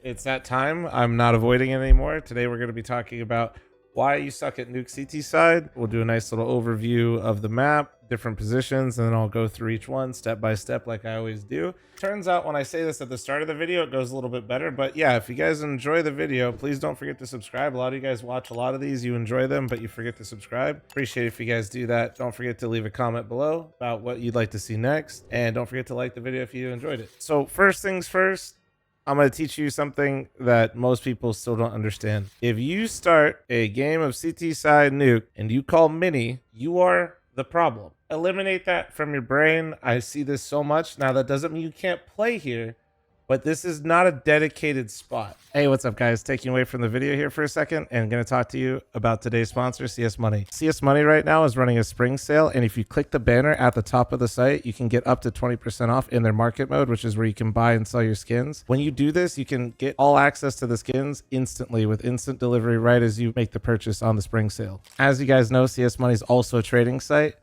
It's that time. I'm not avoiding it anymore. Today we're going to be talking about why you suck at Nuke CT side. We'll do a nice little overview of the map, different positions, and then I'll go through each one step by step like I always do. Turns out when I say this at the start of the video, it goes a little bit better. But yeah, if you guys enjoy the video, please don't forget to subscribe. A lot of you guys watch a lot of these, you enjoy them, but you forget to subscribe. Appreciate it if you guys do that. Don't forget to leave a comment below about what you'd like to see next. And don't forget to like the video if you enjoyed it. So first things first, I'm going to teach you something that most people still don't understand. If you start a game of CT side Nuke and you call mini, you are the problem. Eliminate that from your brain. I see this so much. Now, that doesn't mean you can't play here, but this is not a dedicated spot. Hey, what's up, guys? Taking away from the video here for a second and going to talk to you about today's sponsor, CS.MONEY. CS.MONEY right now is running a spring sale, and if you click the banner at the top of the site, you can get up to 20% off in their market mode, which is where you can buy and sell your skins. When you do this, you can get all access to the skins instantly with instant delivery right as you make the purchase on the spring sale. As you guys know, CS.MONEY is also a trading site.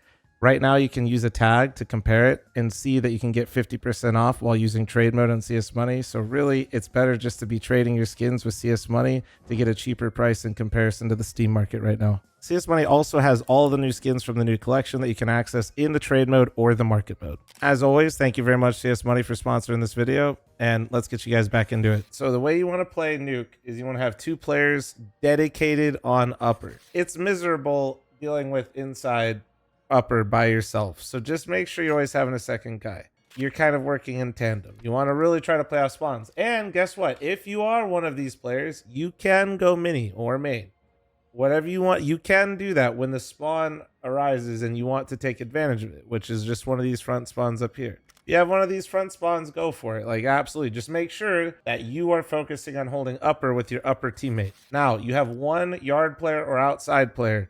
Right now, you can use a tag to compare it and see that you can get 50% off while using trade mode on CS.MONEY. So really, it's better just to be trading your skins with CS.MONEY to get a cheaper price in comparison to the Steam market right now. CS.MONEY also has all the new skins from the new collection that you can access in the trade mode or the market mode. As always, thank you very much, CS.MONEY, for sponsoring this video, and let's get you guys back into it. So the way you want to play Nuke is you want to have two players dedicated on upper. It's miserable dealing with inside upper by yourself, so just make sure you're always having a second guy. You're kind of working in tandem. You want to really try to play off spawns, and guess what, if you are one of these players, you can go mini or main, whatever you want. You can do that when the spawn arises and you want to take advantage of it, which is just one of these front spawns up here. If you have one of these front spawns, go for it. Like, absolutely, just make sure that you are focusing on holding upper with your upper teammate. Now you have one yard player or outside player.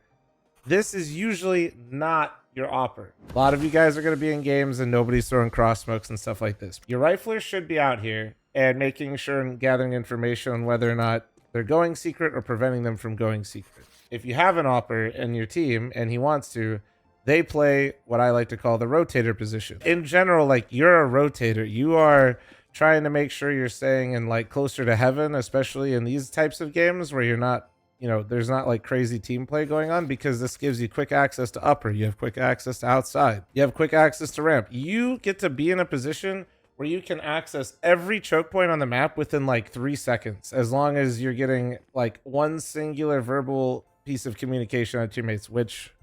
This is usually not your AWPer. A lot of you guys are going to be in games and nobody's throwing cross smokes and stuff like this. Your riflers should be out here and making sure and gathering information on whether or not they're going secret or preventing them from going secret. If you have an AWPer in your team and he wants to, they play what I like to call the rotator position. In general, like, you're a rotator. You are trying to make sure you're staying in like closer to heaven, especially in these types of games where you're not, you know, there's not like crazy team play going on, because this gives you quick access to upper. You have quick access to outside. You have quick access to ramp. You get to be in a position where you can access every choke point on the map within like 3 seconds, as long as you're getting like one singular verbal piece of communication on teammates, which,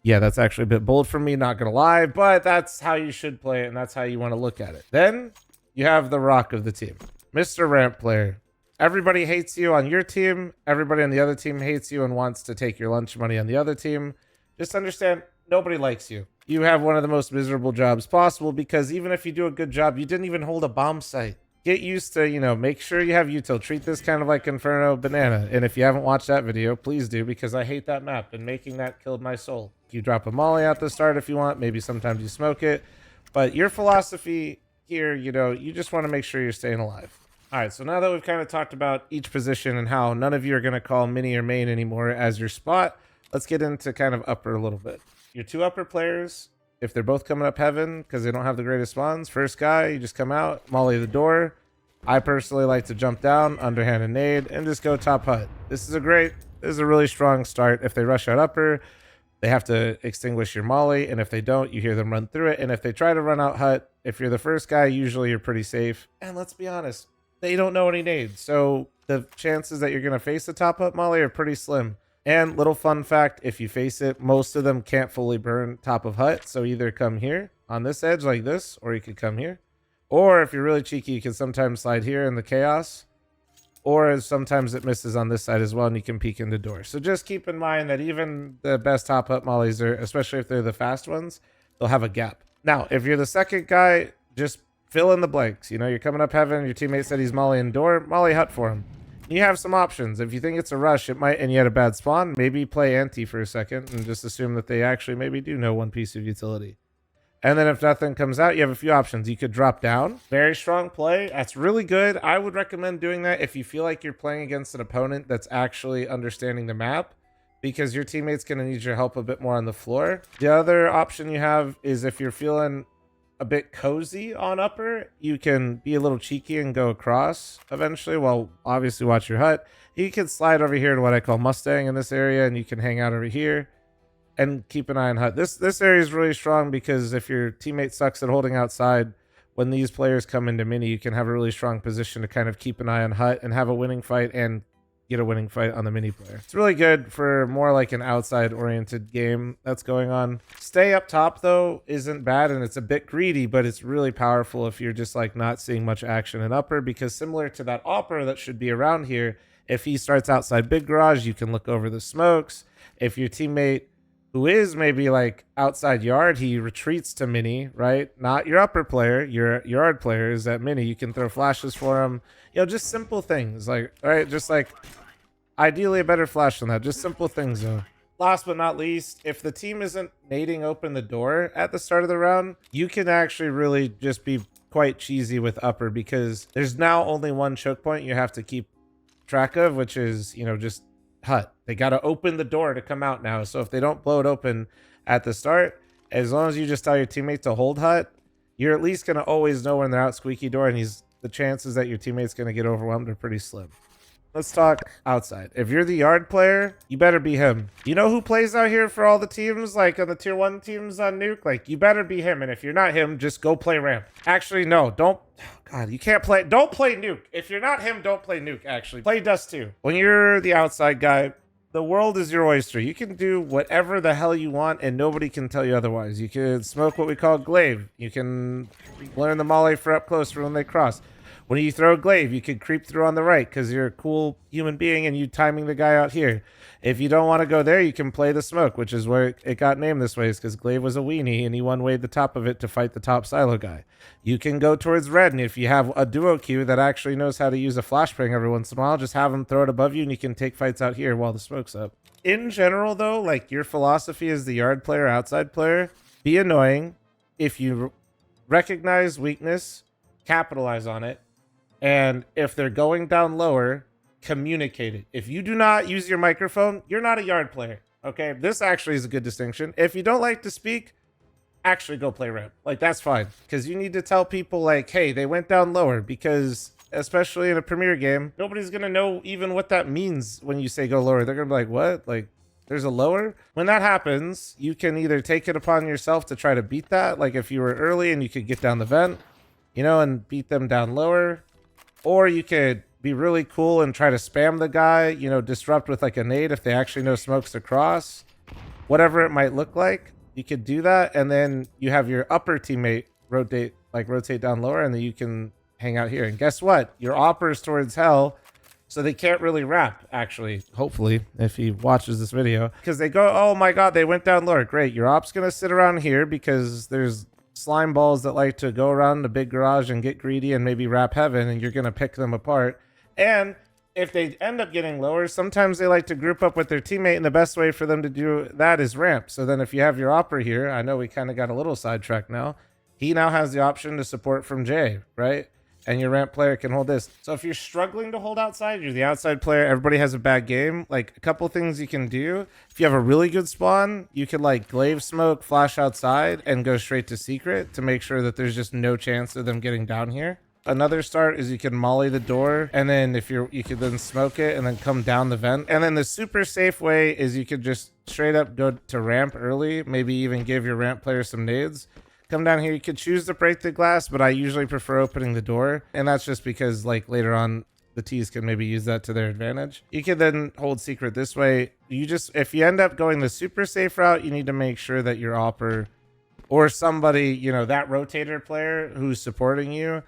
yeah, that's actually a bit bold from me, not gonna lie, but that's how you should play it, and that's how you want to look at it. Then you have the rock of the team, Mr. Ramp Player. Everybody hates you on your team. Everybody on the other team hates you and wants to take your lunch money on the other team. Just understand, nobody likes you. You have one of the most miserable jobs possible, because even if you do a good job, you didn't even hold a bomb site. Get used to, you know, make sure you have util. Treat this kind of like Inferno Banana. And if you haven't watched that video, please do, because I hate that map, and making that killed my soul. You drop a molly at the start if you want. Maybe sometimes you smoke it. But your philosophy here, you know, you just want to make sure you're staying alive. All right, so now that we've kind of talked about each position and how none of you are going to call mini or main anymore as your spot, let's get into kind of upper a little bit. Your two upper players, if they're both coming up heaven because they don't have the greatest spawns, first guy, you just come out, molly the door. I personally like to jump down, underhand and nade, and just go top hut. This is a really strong start. If they rush out upper, they have to extinguish your molly, and if they don't, you hear them run through it. And if they try to run out hut, if you're the first guy, usually you're pretty safe. And let's be honest, they don't know any nades, so the chances that you're going to face the top hut molly are pretty slim. And little fun fact, if you face it, most of them can't fully burn top of hut, so either come here on this edge like this, or you could come here. Or if you're really cheeky, you can sometimes slide here in the chaos, or sometimes it misses on this side as well and you can peek into door. So just keep in mind that even the best top hut mollies, are, especially if they're the fast ones, they'll have a gap. Now, if you're the second guy, just fill in the blanks. You know, you're coming up heaven, your teammate said he's mollying door, molly hut for him. You have some options. If you think it's a rush, it might, and you had a bad spawn, maybe play anti for a second and just assume that they actually maybe do know one piece of utility. And then if nothing comes out, you have a few options. You could drop down. Very strong play. That's really good. I would recommend doing that if you feel like you're playing against an opponent that's actually understanding the map, because your teammate's going to need your help a bit more on the floor. The other option you have is if you're feeling a bit cozy on upper, you can be a little cheeky and go across eventually. Well, obviously watch your hut. You can slide over here to what I call Mustang in this area, and you can hang out over here and keep an eye on hut. This area is really strong because if your teammate sucks at holding outside, when these players come into mini, you can have a really strong position to kind of keep an eye on hut and have a winning fight and get a winning fight on the mini player. It's really good for more like an outside oriented game that's going on. Stay up top though isn't bad, and it's a bit greedy, but it's really powerful if you're just like not seeing much action in upper, because similar to that AWPer that should be around here, if he starts outside big garage, you can look over the smokes. If your teammate who is maybe like outside yard, he retreats to mini, right? Not your upper player, your yard player is at mini. You can throw flashes for him. You know, just simple things like, right? Just like ideally a better flash than that. Just simple things though. Last but not least, if the team isn't nading open the door at the start of the round, you can actually really just be quite cheesy with upper, because there's now only one choke point you have to keep track of, which is, you know, just hut. They got to open the door to come out now. So if they don't blow it open at the start, as long as you just tell your teammate to hold hut, you're at least going to always know when they're out squeaky door, and the chances that your teammate's going to get overwhelmed are pretty slim. Let's talk outside. If you're the yard player, you better be him. You know who plays out here for all the teams, like on the tier 1 teams on Nuke? Like, you better be him. And if you're not him, just go play ramp. Actually, no, don't. God, you can't play. Don't play Nuke. If you're not him, don't play Nuke, actually. Play Dust 2. When you're the outside guy, the world is your oyster. You can do whatever the hell you want, and nobody can tell you otherwise. You can smoke what we call glaive. You can learn the molly for up close for when they cross. When you throw a glaive, you can creep through on the right because you're a cool human being and you timing the guy out here. If you don't want to go there, you can play the smoke, which is where it got named this way, is because glaive was a weenie and he one-wayed the top of it to fight the top silo guy. You can go towards red, and if you have a duo queue that actually knows how to use a flashbang every once in a while, just have them throw it above you and you can take fights out here while the smoke's up. In general, though, like your philosophy as the yard player, outside player, be annoying. If you recognize weakness, capitalize on it. And if they're going down lower, communicate it. If you do not use your microphone, you're not a yard player. Okay, this actually is a good distinction. If you don't like to speak, actually go play ramp. Like, that's fine, because you need to tell people like, hey, they went down lower, because especially in a premier game, nobody's gonna know even what that means when you say go lower. They're gonna be like, what? Like, there's a lower? When that happens, you can either take it upon yourself to try to beat that, like if you were early and you could get down the vent, you know, and beat them down lower. Or you could be really cool and try to spam the guy, you know, disrupt with like a nade if they actually know smokes across. Whatever it might look like, you could do that. And then you have your upper teammate rotate down lower, and then you can hang out here. And guess what? Your AWPer's towards hell, so they can't really rap, actually. Hopefully, if he watches this video. Because they go, oh my god, they went down lower. Great, your op's going to sit around here because there's slime balls that like to go around the big garage and get greedy and maybe rap heaven, and you're going to pick them apart. And if they end up getting lower, sometimes they like to group up with their teammate, and the best way for them to do that is ramp. So then if you have your AWPer here, I know we kind of got a little sidetracked now. He now has the option to support from J, right? And your ramp player can hold this. So if you're struggling to hold outside, you're the outside player, everybody has a bad game, like a couple things you can do. If you have a really good spawn, you could like glaive smoke, flash outside, and go straight to secret to make sure that there's just no chance of them getting down here. Another start is you can molly the door, and then you could then smoke it and then come down the vent. And then the super safe way is you could just straight up go to ramp early, maybe even give your ramp player some nades. Come down here, you could choose to break the glass, but I usually prefer opening the door. And that's just because like later on, the T's can maybe use that to their advantage. You can then hold secret this way. If you end up going the super safe route, you need to make sure that your AWPer or somebody, you know, that rotator player who's supporting you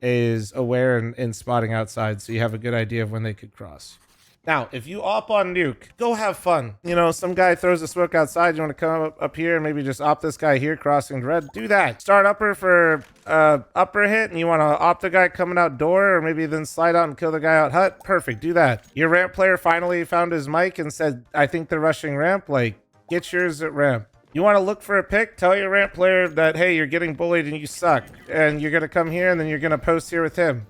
is aware and spotting outside, so you have a good idea of when they could cross. Now, if you op on Nuke, go have fun. You know, some guy throws a smoke outside. You want to come up here and maybe just op this guy here crossing red? Do that. Start upper for upper hit, and you want to op the guy coming out door, or maybe then slide out and kill the guy out hut. Perfect. Do that. Your ramp player finally found his mic and said, I think they're rushing ramp. Like, get yours at ramp. You want to look for a pick? Tell your ramp player that, hey, you're getting bullied and you suck. And you're going to come here, and then you're going to post here with him.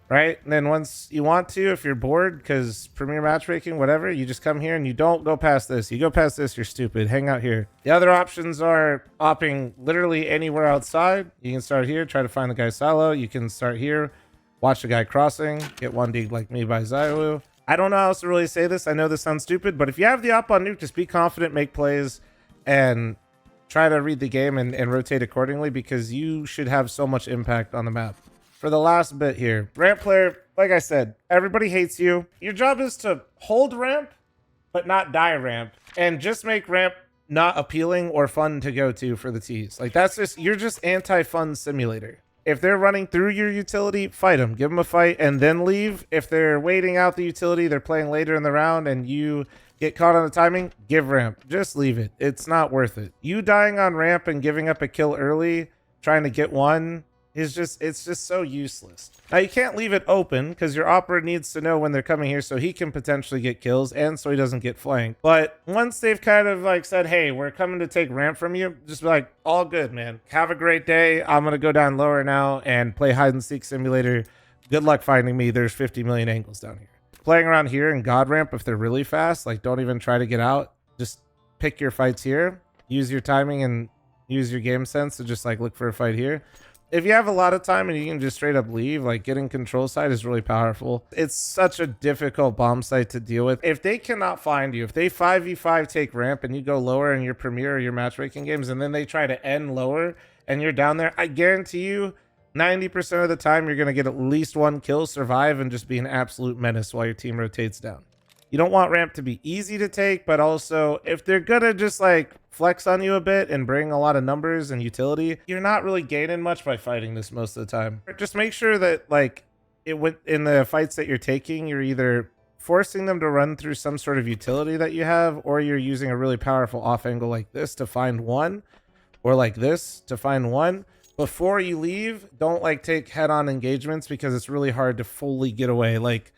right? And then once you want to, if you're bored, because Premier Matchmaking, whatever, you just come here and you don't go past this. You go past this, you're stupid. Hang out here. The other options are opping literally anywhere outside. You can start here, try to find the guy silo. You can start here, watch the guy crossing, get 1D'd like me by Zaiwu. I don't know how else to really say this. I know this sounds stupid, but if you have the op on Nuke, just be confident, make plays, and try to read the game and rotate accordingly, because you should have so much impact on the map. For the last bit here, ramp player, like I said, everybody hates you. Your job is to hold ramp, but not die ramp, and just make ramp not appealing or fun to go to for the T's. Like, that's just, you're just anti-fun simulator. If they're running through your utility, fight them. Give them a fight and then leave. If they're waiting out the utility, they're playing later in the round, and you get caught on the timing, give ramp. Just leave it. It's not worth it. You dying on ramp and giving up a kill early, trying to get one, it's just so useless. Now, you can't leave it open because your opera needs to know when they're coming here so he can potentially get kills and so he doesn't get flanked. But once they've kind of like said, hey, we're coming to take ramp from you, just be like, all good, man. Have a great day. I'm going to go down lower now and play hide and seek simulator. Good luck finding me. There's 50 million angles down here. Playing around here in God ramp, if they're really fast, like, don't even try to get out. Just pick your fights here. Use your timing and use your game sense to just like look for a fight here. If you have a lot of time and you can just straight up leave, like, getting control side is really powerful. It's such a difficult bomb site to deal with. If they cannot find you, if they 5v5 take ramp and you go lower in your Premier or your matchmaking games, and then they try to end lower and you're down there, I guarantee you 90% of the time you're going to get at least one kill, survive, and just be an absolute menace while your team rotates down. You don't want ramp to be easy to take, but also if they're going to just like flex on you a bit and bring a lot of numbers and utility, you're not really gaining much by fighting this most of the time. Just make sure that like in the fights that you're taking, you're either forcing them to run through some sort of utility that you have, or you're using a really powerful off angle like this to find one, or like this to find one. Before you leave, don't like take head-on engagements because it's really hard to fully get away. Like,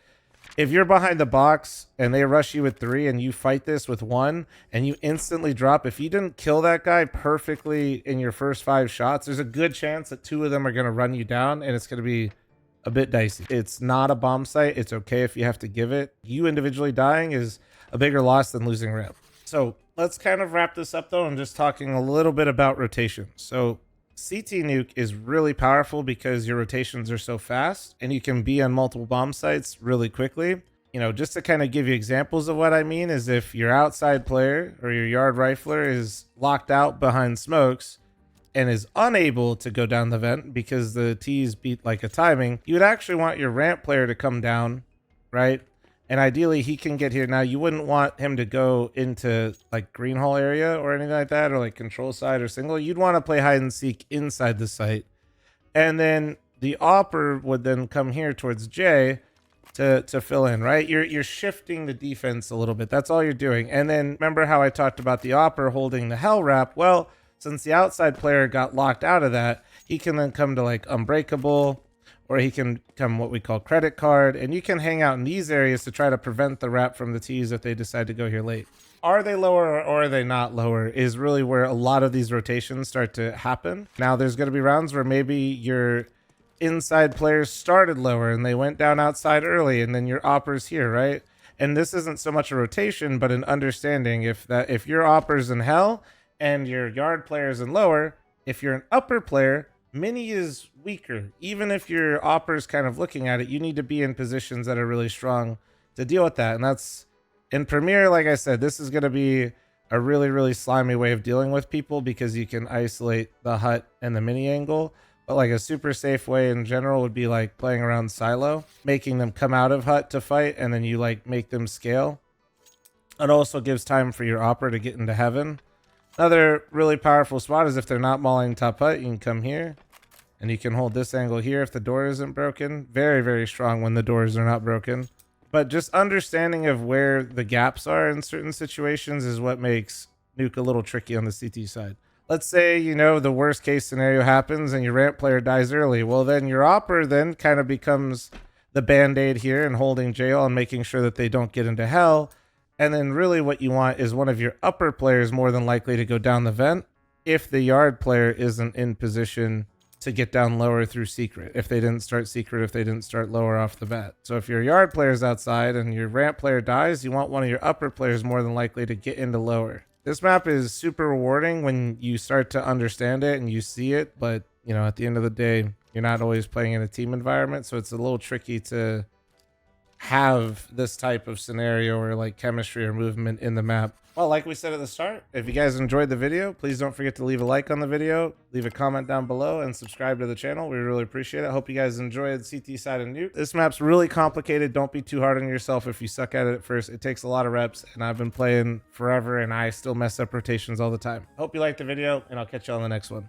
if you're behind the box and they rush you with 3 and you fight this with 1 and you instantly drop, if you didn't kill that guy perfectly in your first 5 shots, there's a good chance that 2 of them are going to run you down, and it's going to be a bit dicey. It's not a bomb site. It's okay if you have to give it. You individually dying is a bigger loss than losing ramp. So let's kind of wrap this up, though, and just talking a little bit about rotation. So CT Nuke is really powerful because your rotations are so fast and you can be on multiple bomb sites really quickly. You know, just to kind of give you examples of what I mean is if your outside player or your yard rifler is locked out behind smokes and is unable to go down the vent because the T's beat like a timing, you would actually want your ramp player to come down, right? And ideally he can get here. Now, you wouldn't want him to go into like green hole area or anything like that, or like control side or single. You'd want to play hide and seek inside the site. And then the AWPer would then come here towards J to fill in, right? You're shifting the defense a little bit. That's all you're doing. And then remember how I talked about the AWPer holding the hell wrap? Well, since the outside player got locked out of that, he can then come to like unbreakable, or he can come what we call credit card, and you can hang out in these areas to try to prevent the wrap from the T's if they decide to go here late. Are they lower or are they not lower is really where a lot of these rotations start to happen. Now, there's going to be rounds where maybe your inside players started lower and they went down outside early, and then your AWPer's here, right? And this isn't so much a rotation, but an understanding if your AWPer's in hell and your yard player's in lower, if you're an upper player, mini is weaker. Even if your AWPer's kind of looking at it, you need to be in positions that are really strong to deal with that. And that's in Premier, like I said, this is going to be a really, really slimy way of dealing with people because you can isolate the hut and the mini angle. But like a super safe way in general would be like playing around silo, making them come out of hut to fight, and then you like make them scale. It also gives time for your AWPer to get into heaven. Another really powerful spot is if they're not mauling top hut, you can come here and you can hold this angle here if the door isn't broken. Very, very strong when the doors are not broken. But just understanding of where the gaps are in certain situations is what makes Nuke a little tricky on the CT side. Let's say, you know, the worst case scenario happens and your ramp player dies early. Well, then your AWPer then kind of becomes the band-aid here and holding jail and making sure that they don't get into hell. And then really what you want is one of your upper players more than likely to go down the vent if the yard player isn't in position to get down lower through secret if they didn't start secret, if they didn't start lower off the bat. So if your yard player's outside and your ramp player dies, you want one of your upper players more than likely to get into lower. This map is super rewarding when you start to understand it and you see it, but you know, at the end of the day, you're not always playing in a team environment, so it's a little tricky to have this type of scenario or like chemistry or movement in the map. Well, like we said at the start, if you guys enjoyed the video, please don't forget to leave a like on the video, leave a comment down below, and subscribe to the channel. We really appreciate it. Hope you guys enjoyed CT side of Nuke. This map's really complicated. Don't be too hard on yourself if you suck at it at first. It takes a lot of reps, and I've been playing forever, and I still mess up rotations all the time. Hope you liked the video, and I'll catch you on the next one.